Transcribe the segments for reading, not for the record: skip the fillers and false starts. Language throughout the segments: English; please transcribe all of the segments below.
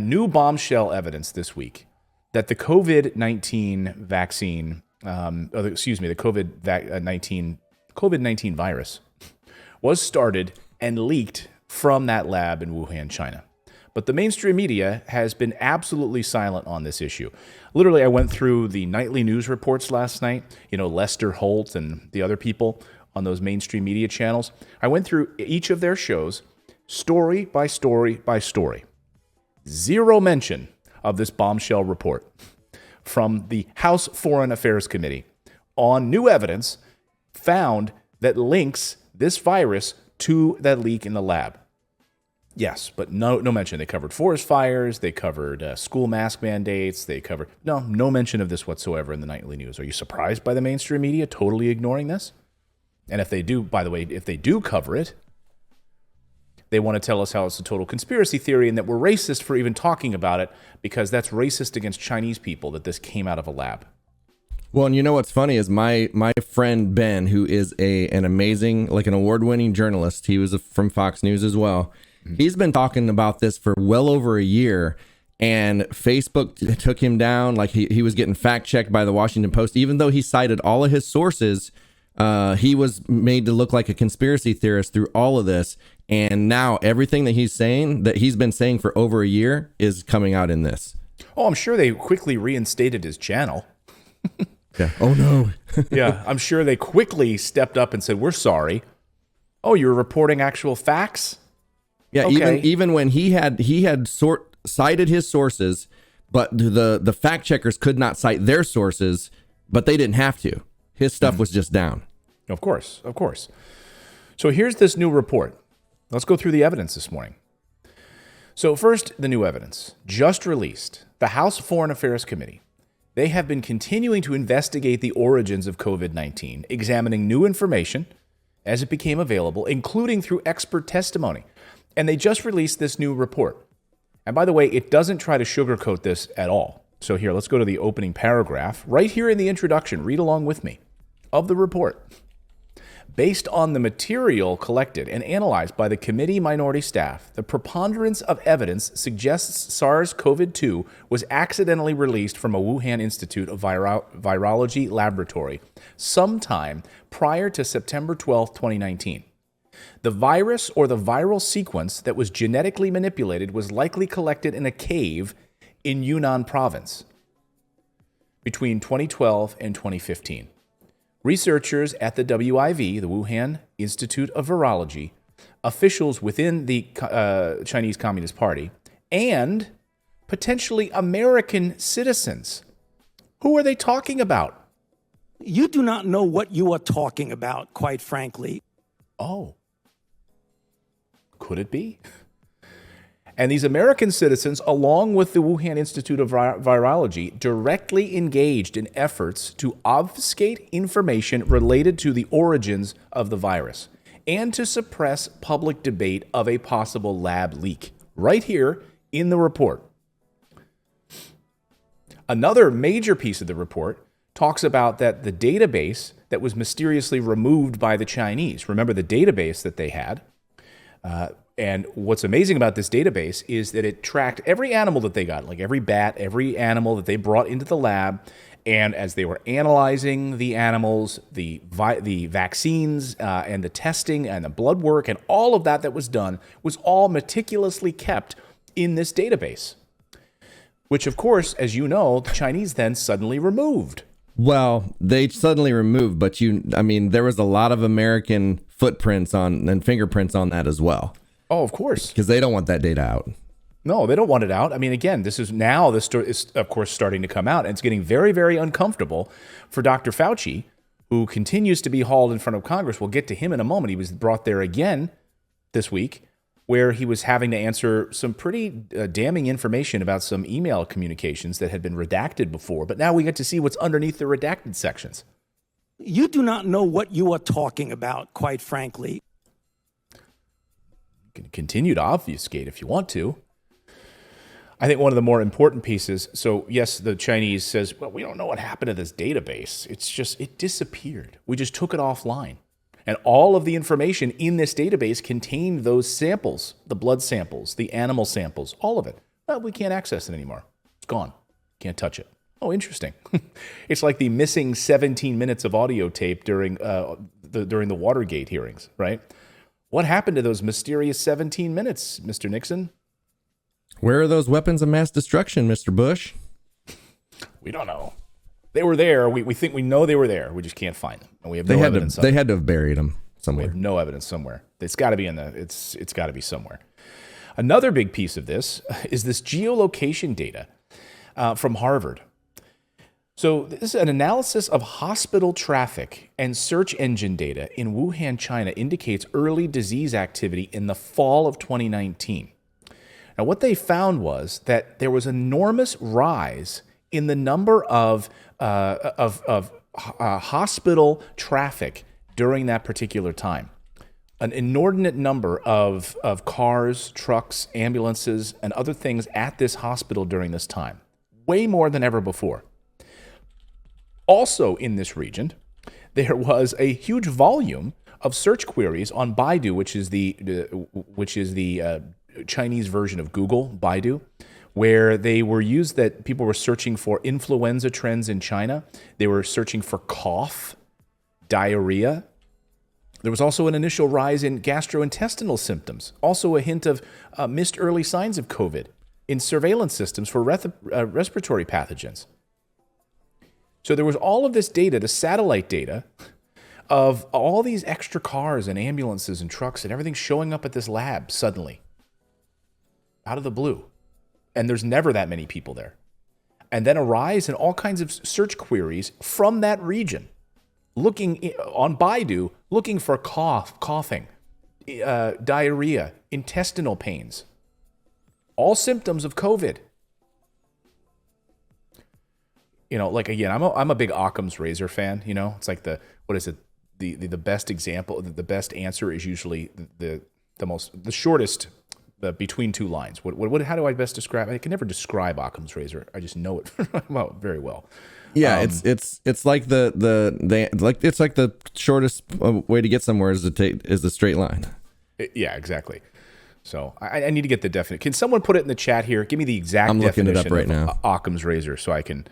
new bombshell evidence this week that the COVID-19 vaccine, the COVID-19 virus was started and leaked from that lab in Wuhan, China. But the mainstream media has been absolutely silent on this issue. Literally, I went through the nightly news reports last night, Lester Holt and the other people on those mainstream media channels. I went through each of their shows, story by story by story. Zero mention of this bombshell report from the House Foreign Affairs Committee on new evidence found that links this virus to that leak in the lab. Yes, but no mention. They covered forest fires. They covered school mask mandates. They covered no mention of this whatsoever in the nightly news. Are you surprised by the mainstream media totally ignoring this? And if they do, by the way, if they do cover it, they want to tell us how it's a total conspiracy theory and that we're racist for even talking about it because that's racist against Chinese people that this came out of a lab. Well, and you know what's funny is my friend Ben, who is an amazing, an award-winning journalist. He was from Fox News as well. He's been talking about this for well over a year, and Facebook took him down. He was getting fact-checked by the Washington Post. Even though he cited all of his sources, he was made to look like a conspiracy theorist through all of this. And now everything that he's been saying for over a year is coming out in this. Oh, I'm sure they quickly reinstated his channel. Yeah. Oh, no. Yeah, I'm sure they quickly stepped up and said, we're sorry. Oh, you're reporting actual facts? Yeah, okay. even when he had cited his sources, but the fact checkers could not cite their sources, but they didn't have to. His stuff was just down. Of course. So here's this new report. Let's go through the evidence this morning. So first, the new evidence just released. The House Foreign Affairs Committee. They have been continuing to investigate the origins of COVID-19, examining new information as it became available, including through expert testimony. And they just released this new report. And by the way, it doesn't try to sugarcoat this at all. So here, let's go to the opening paragraph. Right here in the introduction, read along with me, of the report. Based on the material collected and analyzed by the committee minority staff, the preponderance of evidence suggests SARS-CoV-2 was accidentally released from a Wuhan Institute of Virology laboratory sometime prior to September 12, 2019. The virus or the viral sequence that was genetically manipulated was likely collected in a cave in Yunnan province between 2012 and 2015. Researchers at the WIV, the Wuhan Institute of Virology, officials within the Chinese Communist Party, and potentially American citizens. Who are they talking about? You do not know what you are talking about, quite frankly. Oh. Could it be? And these American citizens, along with the Wuhan Institute of Virology, directly engaged in efforts to obfuscate information related to the origins of the virus and to suppress public debate of a possible lab leak. Right here in the report. Another major piece of the report talks about that the database that was mysteriously removed by the Chinese. Remember the database that they had? And what's amazing about this database is that it tracked every animal that they got, like every bat, every animal that they brought into the lab. And as they were analyzing the animals, the vaccines and the testing and the blood work and all of that was done was all meticulously kept in this database, which, of course, as you know, the Chinese then suddenly removed. Well, they suddenly removed, but there was a lot of American footprints and fingerprints on that as well. Oh, of course. Because they don't want that data out. No, they don't want it out. Again, this story is, of course, starting to come out, and it's getting very, very uncomfortable for Dr. Fauci, who continues to be hauled in front of Congress. We'll get to him in a moment. He was brought there again this week, where he was having to answer some pretty damning information about some email communications that had been redacted before. But now we get to see what's underneath the redacted sections. You do not know what you are talking about, quite frankly. You can continue to obfuscate if you want to. I think one of the more important pieces, so yes, the Chinese says, well, we don't know what happened to this database. It disappeared. We just took it offline. And all of the information in this database contained those samples, the blood samples, the animal samples, all of it Well, we can't access it anymore. It's gone. Can't touch it. Oh, interesting. It's like the missing 17 minutes of audio tape during the Watergate hearings, right? What happened to those mysterious 17 minutes, Mr. Nixon? Where are those weapons of mass destruction, Mr. Bush? We don't know. They were there. We think we know they were there. We just can't find them, and we have no evidence. They had to have buried them somewhere. We have no evidence somewhere. It's got to be it's got to be somewhere. Another big piece of this is this geolocation data from Harvard. So this is an analysis of hospital traffic and search engine data in Wuhan, China indicates early disease activity in the fall of 2019. Now, what they found was that there was an enormous rise in the number of hospital traffic during that particular time. An inordinate number of cars, trucks, ambulances, and other things at this hospital during this time. Way more than ever before. Also in this region, there was a huge volume of search queries on Baidu, which is the Chinese version of Google, Baidu, where they were used that people were searching for influenza trends in China. They were searching for cough, diarrhea. There was also an initial rise in gastrointestinal symptoms, also a hint of missed early signs of COVID in surveillance systems for respiratory pathogens. So there was all of this data, the satellite data, of all these extra cars and ambulances and trucks and everything showing up at this lab suddenly, out of the blue. And there's never that many people there. And then a rise in all kinds of search queries from that region, looking on Baidu, looking for coughing, diarrhea, intestinal pains, all symptoms of COVID. You know, like again, I'm a big Occam's razor fan. You know, it's like the best example, the best answer is usually the shortest between two lines. How do I best describe? I can never describe Occam's razor. I just know it very well. Yeah, it's like the shortest way to get somewhere is the straight line. Yeah, exactly. So I need to get the definition. Can someone put it in the chat here? Give me the exact definition. I'm looking it up right now. Occam's razor, so I can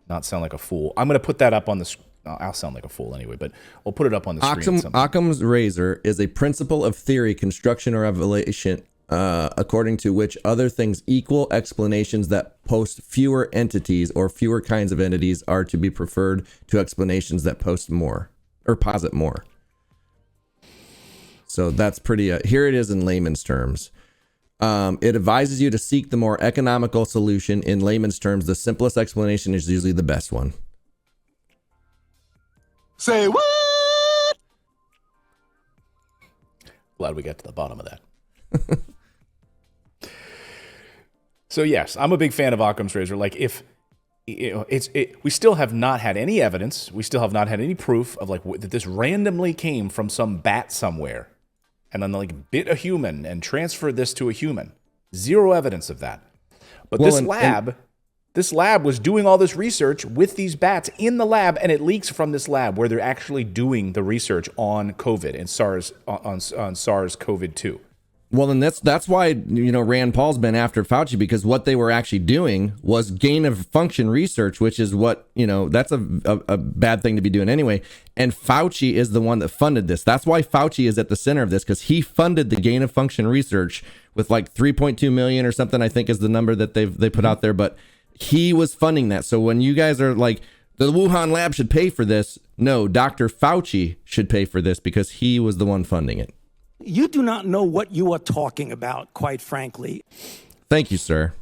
not sound like a fool. I'm going to put that up on the. I'll sound like a fool anyway, but we'll put it up on the screen. Occam's razor is a principle of theory, construction, or revelation, according to which other things equal explanations that post fewer entities or fewer kinds of entities are to be preferred to explanations that post more or posit more. So that's pretty. Here it is in layman's terms. It advises you to seek the more economical solution. In layman's terms, the simplest explanation is usually the best one. Say what? Glad we got to the bottom of that. So yes, I'm a big fan of Occam's razor. Like if we still have not had any evidence, we still have not had any proof of like that this randomly came from some bat somewhere, and then like bit a human and transferred this to a human. Zero evidence of that. But this lab was doing all this research with these bats in the lab, and it leaks from this lab where they're actually doing the research on COVID and SARS on SARS-CoV-2. Well, then that's why, Rand Paul's been after Fauci, because what they were actually doing was gain of function research, which is what, that's a bad thing to be doing anyway. And Fauci is the one that funded this. That's why Fauci is at the center of this, because he funded the gain of function research with like 3.2 million or something, I think is the number that they put out there. But he was funding that. So when you guys are like, the Wuhan lab should pay for this, no, Dr. Fauci should pay for this because he was the one funding it. You do not know what you are talking about, quite frankly. Thank you, sir.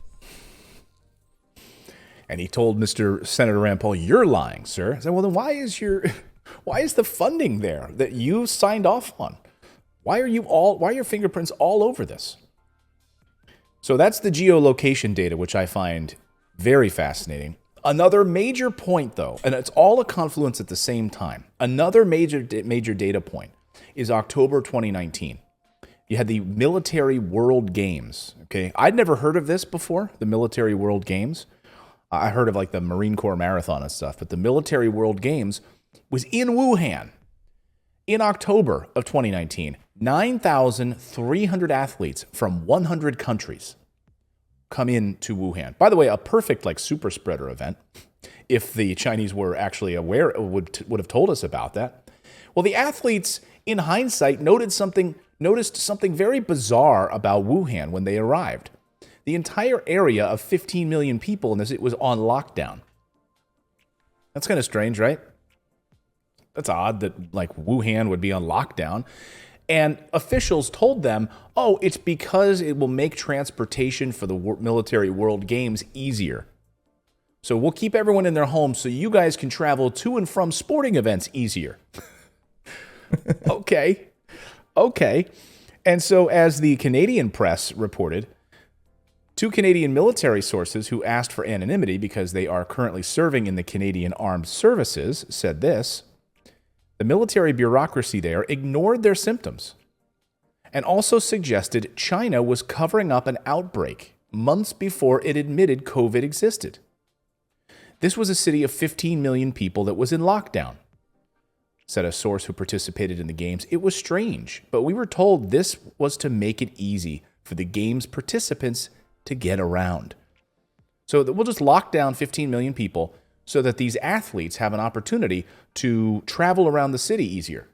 And he told Mr. Senator Rand Paul, "You're lying, sir." I said, "Well, then why is the funding there that you signed off on? Why are your fingerprints all over this?" So that's the geolocation data, which I find very fascinating. Another major point, though, and it's all a confluence at the same time. Another major data point is October 2019. You had the Military World Games. Okay, I'd never heard of this before, the Military World Games. I heard of like the Marine Corps Marathon and stuff, but the Military World Games was in Wuhan in October of 2019. 9,300 athletes from 100 countries. come into Wuhan. By the way, a perfect like super spreader event. If the Chinese were actually aware, would have told us about that. Well, the athletes, in hindsight, noticed something very bizarre about Wuhan when they arrived. The entire area of 15 million people in this, it was on lockdown. That's kind of strange, right? That's odd that like Wuhan would be on lockdown. And officials told them, oh, it's because it will make transportation for the military World Games easier. So we'll keep everyone in their homes so you guys can travel to and from sporting events easier. Okay. And so as the Canadian press reported, 2 Canadian military sources who asked for anonymity because they are currently serving in the Canadian Armed Services said this: the military bureaucracy there ignored their symptoms and also suggested China was covering up an outbreak months before it admitted COVID existed. This was a city of 15 million people that was in lockdown, said a source who participated in the games. It was strange, but we were told this was to make it easy for the games participants to get around. So we'll just lock down 15 million people so that these athletes have an opportunity to travel around the city easier.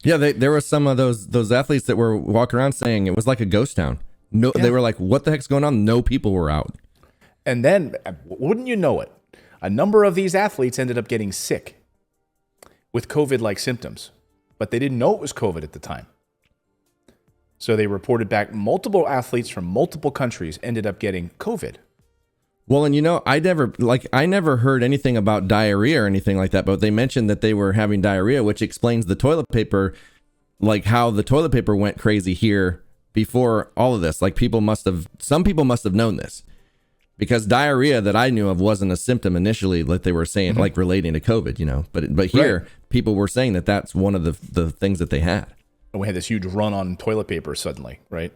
Yeah, there were some of those athletes that were walking around saying it was like a ghost town. No, yeah. They were like, what the heck's going on? No people were out. And then, wouldn't you know it, a number of these athletes ended up getting sick with COVID-like symptoms, but they didn't know it was COVID at the time. So they reported back multiple athletes from multiple countries ended up getting COVID. Well, and I never heard anything about diarrhea or anything like that, but they mentioned that they were having diarrhea, which explains the toilet paper, like how the toilet paper went crazy here before all of this. Like some people must have known this. Because diarrhea that I knew of wasn't a symptom initially, like they were saying, like relating to COVID, But here, right. People were saying that that's one of the things that they had. And we had this huge run on toilet paper suddenly, right?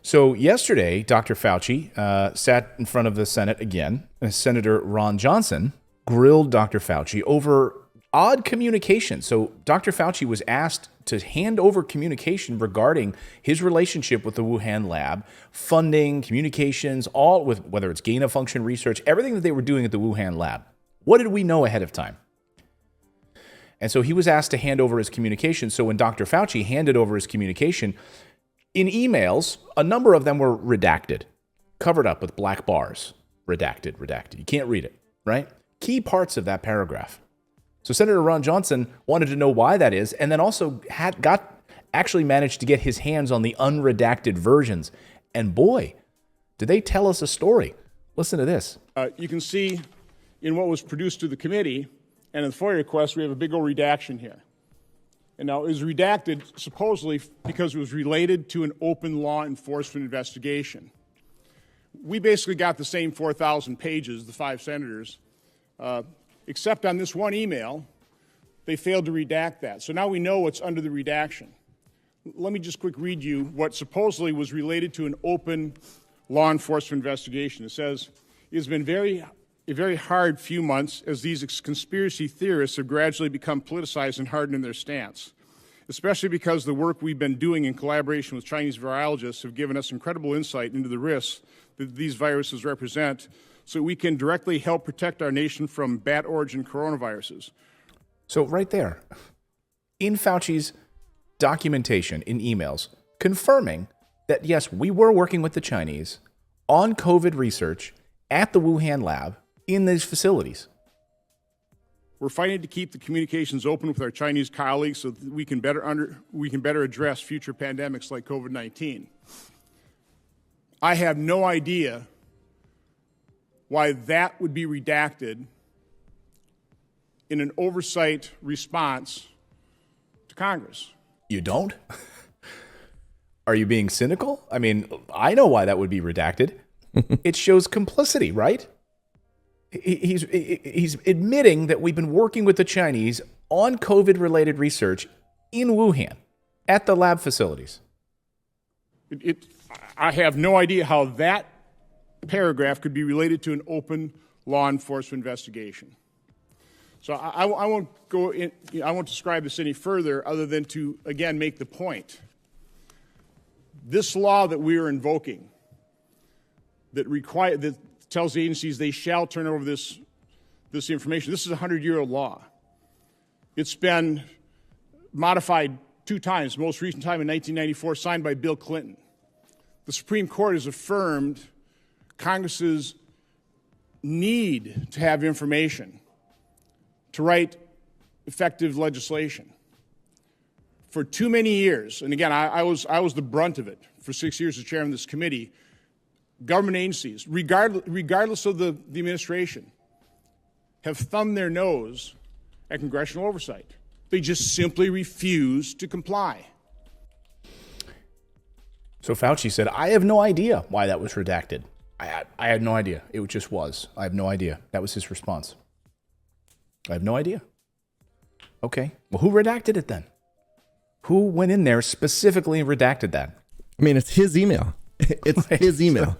So yesterday, Dr. Fauci sat in front of the Senate again. Senator Ron Johnson grilled Dr. Fauci over odd communication. So Dr. Fauci was asked to hand over communication regarding his relationship with the Wuhan lab, funding, communications, all with whether it's gain of function research, everything that they were doing at the Wuhan lab. What did we know ahead of time? And so he was asked to hand over his communication. So when Dr. Fauci handed over his communication, in emails, a number of them were redacted, covered up with black bars. Redacted. You can't read it, right? Key parts of that paragraph. So Senator Ron Johnson wanted to know why that is, and then also actually managed to get his hands on the unredacted versions. And boy, did they tell us a story. Listen to this. You can see in what was produced to the committee and in the FOIA request, we have a big old redaction here. And now it was redacted supposedly because it was related to an open law enforcement investigation. We basically got the same 4,000 pages, the 5 senators, except on this one email, they failed to redact that. So now we know what's under the redaction. Let me just quick read you what supposedly was related to an open law enforcement investigation. It says, it has been a very hard few months as these conspiracy theorists have gradually become politicized and hardened in their stance, especially because the work we've been doing in collaboration with Chinese virologists have given us incredible insight into the risks that these viruses represent, so we can directly help protect our nation from bat-origin coronaviruses. So right there, in Fauci's documentation in emails, confirming that, yes, we were working with the Chinese on COVID research at the Wuhan lab in these facilities. We're fighting to keep the communications open with our Chinese colleagues so that we can better address future pandemics like COVID-19. I have no idea why that would be redacted in an oversight response to Congress. You don't? Are you being cynical? I mean, I know why that would be redacted. It shows complicity, right? He's admitting that we've been working with the Chinese on COVID-related research in Wuhan at the lab facilities. I have no idea how that paragraph could be related to an open law enforcement investigation. So I won't go in. I won't describe this any further, other than to again make the point. This law that we are invoking that tells the agencies they shall turn over this information, this is a 100-year-old law. It's been modified 2 times, most recent time in 1994, signed by Bill Clinton. The Supreme Court has affirmed Congress's need to have information to write effective legislation. For too many years, and again, I was the brunt of it for 6 years as chairman of this committee, government agencies, regardless of the administration, have thumbed their nose at congressional oversight. They just simply refuse to comply. So Fauci said, I have no idea why that was redacted. I had no idea. It just was. I have no idea. That was his response. I have no idea. Okay. Well, who redacted it then? Who went in there specifically and redacted that? I mean, it's his email. It's his email.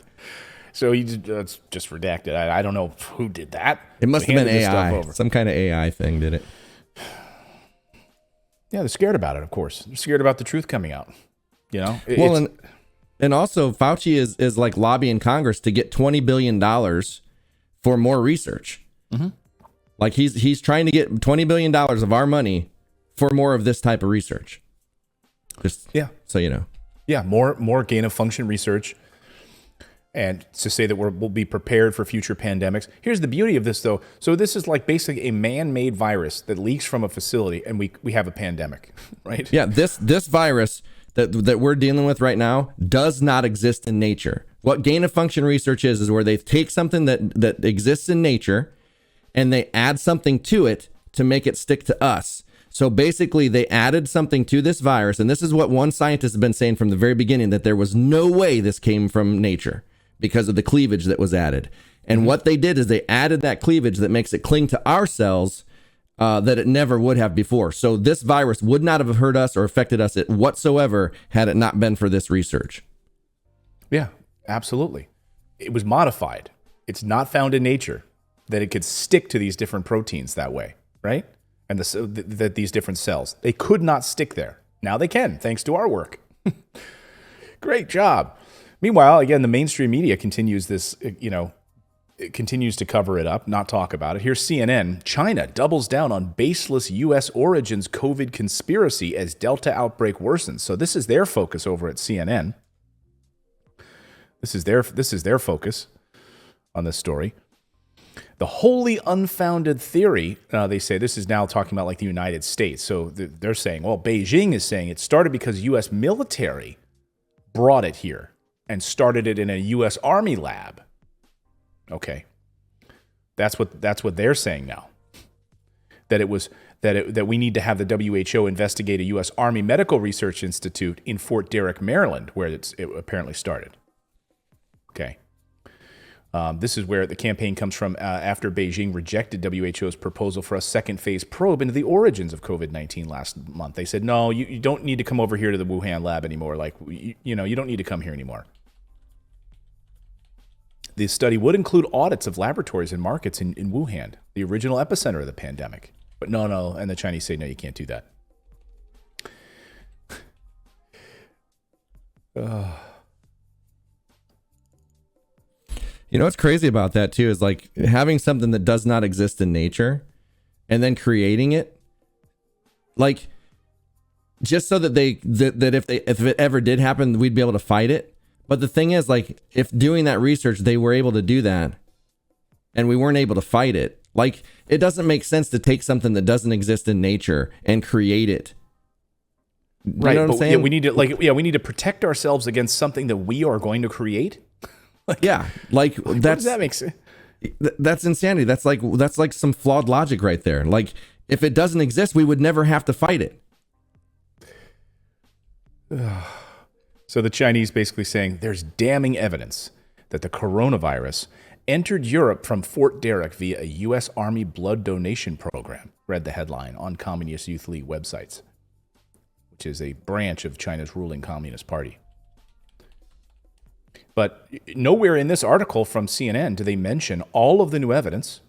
So it's just redacted. I don't know who did that. It must have been AI. Some kind of AI thing did it. Yeah, they're scared about it, of course. They're scared about the truth coming out. You know? And also Fauci is like lobbying Congress to get $20 billion for more research. Mm-hmm. Like he's trying to get $20 billion of our money for more of this type of research. Just so you know. Yeah, more gain of function research, and to say that we'll be prepared for future pandemics. Here's the beauty of this, though. So this is like basically a man-made virus that leaks from a facility, and we have a pandemic, right? Yeah, this virus that we're dealing with right now does not exist in nature. What gain of function research is where they take something that exists in nature and they add something to it to make it stick to us. So basically they added something to this virus, and this is what one scientist has been saying from the very beginning, that there was no way this came from nature because of the cleavage that was added. And what they did is they added that cleavage that makes it cling to our cells that it never would have before. So this virus would not have hurt us or affected us whatsoever had it not been for this research. Yeah, absolutely. It was modified. It's not found in nature that it could stick to these different proteins that way, right? And that these different cells, they could not stick there. Now they can, thanks to our work. Great job. Meanwhile, again, the mainstream media continues this, it continues to cover it up, not talk about it. Here's CNN. China doubles down on baseless U.S. origins COVID conspiracy as Delta outbreak worsens. So this is their focus over at CNN. This is their focus on this story. The wholly unfounded theory, they say, this is now talking about like the United States. So they're saying, well, Beijing is saying it started because U.S. military brought it here and started it in a U.S. Army lab. Okay, that's what they're saying now. That we need to have the WHO investigate a U.S. Army Medical Research Institute in Fort Derrick, Maryland, where it apparently started. Okay, this is where the campaign comes from after Beijing rejected WHO's proposal for a second phase probe into the origins of COVID-19 last month. They said, no, you don't need to come over here to the Wuhan lab anymore. Like, you don't need to come here anymore. The study would include audits of laboratories and markets in Wuhan, the original epicenter of the pandemic. But no, and the Chinese say, no, you can't do that. You know what's crazy about that too is like having something that does not exist in nature and then creating it, like just so that that if it ever did happen, we'd be able to fight it. But the thing is, like, if doing that research, they were able to do that and we weren't able to fight it. Like, it doesn't make sense to take something that doesn't exist in nature and create it. Right. You know what I'm saying? Yeah, we need to protect ourselves against something that we are going to create. What does that make sense? That's insanity. That's like some flawed logic right there. Like, if it doesn't exist, we would never have to fight it. So the Chinese basically saying there's damning evidence that the coronavirus entered Europe from Fort Derrick via a U.S. Army blood donation program, read the headline on Communist Youth League websites, which is a branch of China's ruling Communist Party. But nowhere in this article from CNN do they mention all of the new evidence,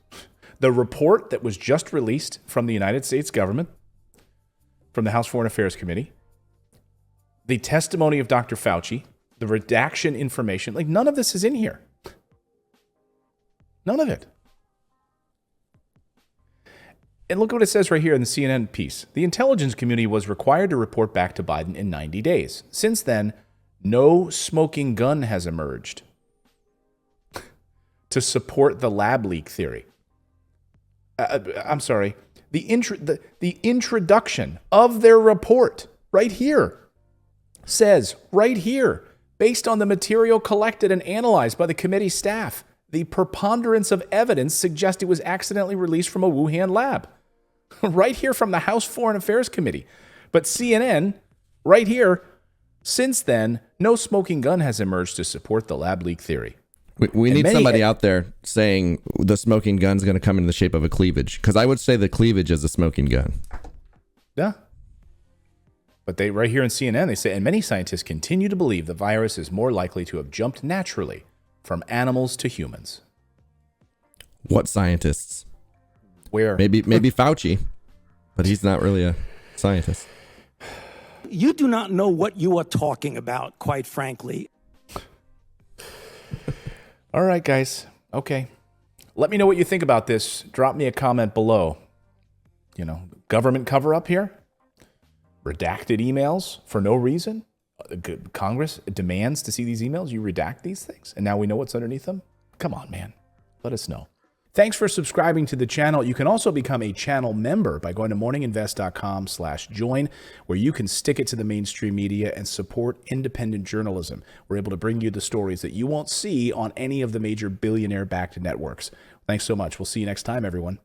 the report that was just released from the United States government, from the House Foreign Affairs Committee, the testimony of Dr. Fauci, the redaction information, like none of this is in here. None of it. And look what it says right here in the CNN piece. The intelligence community was required to report back to Biden in 90 days. Since then, no smoking gun has emerged to support the lab leak theory. I'm sorry. The introduction of their report right here says right here, based on the material collected and analyzed by the committee staff, the preponderance of evidence suggests it was accidentally released from a Wuhan lab. Right here from the House Foreign Affairs Committee. But CNN, right here, since then, no smoking gun has emerged to support the lab leak theory. We need somebody out there saying the smoking gun's going to come in the shape of a cleavage, because I would say the cleavage is a smoking gun. Yeah. But they right here in CNN, they say, and many scientists continue to believe the virus is more likely to have jumped naturally from animals to humans. What scientists? Where? Maybe Fauci, but he's not really a scientist. You do not know what you are talking about, quite frankly. All right, guys. Okay. Let me know what you think about this. Drop me a comment below. You know, government cover up here? Redacted emails for no reason? Congress demands to see these emails. You redact these things, and now we know what's underneath them? Come on, man. Let us know. Thanks for subscribing to the channel. You can also become a channel member by going to morninginvest.com/join, where you can stick it to the mainstream media and support independent journalism. We're able to bring you the stories that you won't see on any of the major billionaire-backed networks. Thanks so much. We'll see you next time, everyone.